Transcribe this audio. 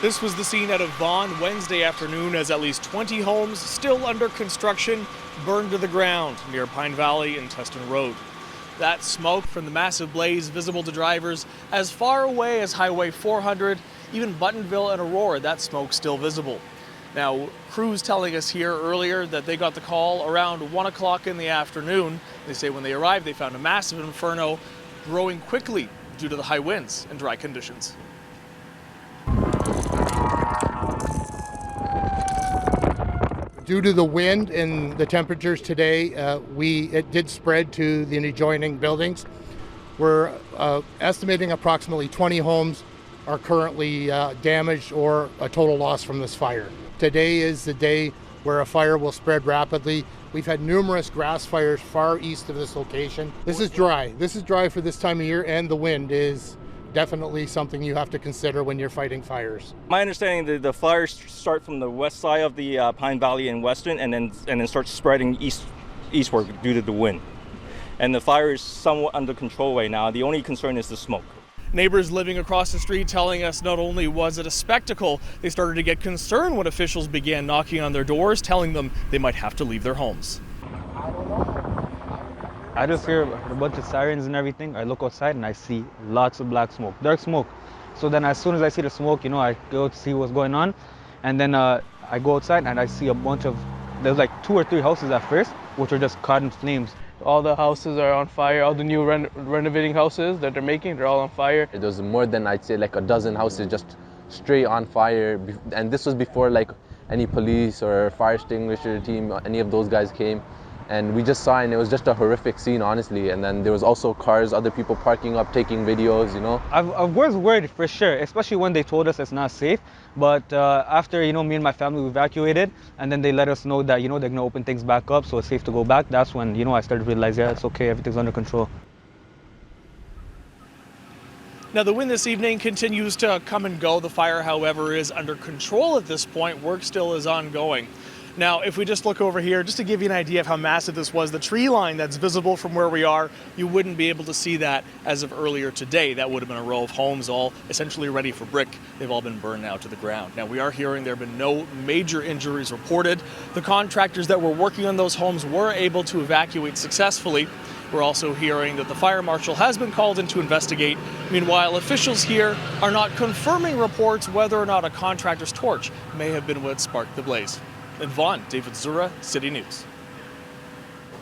This was the scene out of Vaughan Wednesday afternoon as at least 20 homes still under construction burned to the ground near Pine Valley and Teston Road. That smoke from the massive blaze visible to drivers as far away as Highway 400, even Buttonville and Aurora, that smoke still visible. Now, crews telling us here earlier that they got the call around 1 o'clock in the afternoon. They say when they arrived, they found a massive inferno growing quickly due to the high winds and dry conditions. Due to the wind and the temperatures today, it did spread to the adjoining buildings. We're estimating approximately 20 homes are currently damaged or a total loss from this fire. Today is the day where a fire will spread rapidly. We've had numerous grass fires far east of this location. This is dry. This is dry for this time of year, and the wind is definitely something you have to consider when you're fighting fires. My understanding, the fires start from the west side of the Pine Valley and Western, and then start spreading eastward due to the wind. And the fire is somewhat under control right now. The only concern is the smoke. Neighbors living across the street telling us not only was it a spectacle, they started to get concerned when officials began knocking on their doors, telling them they might have to leave their homes. I just hear a bunch of sirens and everything. I look outside and I see lots of black smoke, dark smoke. So then as soon as I see the smoke, I go to see what's going on. And then I go outside and I see there's like 2 or 3 houses at first, which are just caught in flames. All the houses are on fire. All the new renovating houses that they're making, they're all on fire. There was more than, I'd say, like a dozen houses just straight on fire. And this was before like any police or fire extinguisher team, any of those guys came. And we just saw it, and it was just a horrific scene, honestly. And then there was also cars, other people parking up, taking videos, I was worried for sure, especially when they told us it's not safe. But after, me and my family evacuated, and then they let us know that, they're going to open things back up, so it's safe to go back. That's when, I started to realize, yeah, it's okay, everything's under control. Now, the wind this evening continues to come and go. The fire, however, is under control at this point. Work still is ongoing. Now, if we just look over here, just to give you an idea of how massive this was, the tree line that's visible from where we are, you wouldn't be able to see that as of earlier today. That would have been a row of homes all essentially ready for brick. They've all been burned now to the ground. Now, we are hearing there have been no major injuries reported. The contractors that were working on those homes were able to evacuate successfully. We're also hearing that the fire marshal has been called in to investigate. Meanwhile, officials here are not confirming reports whether or not a contractor's torch may have been what sparked the blaze. In Vaughan, David Zura, City News.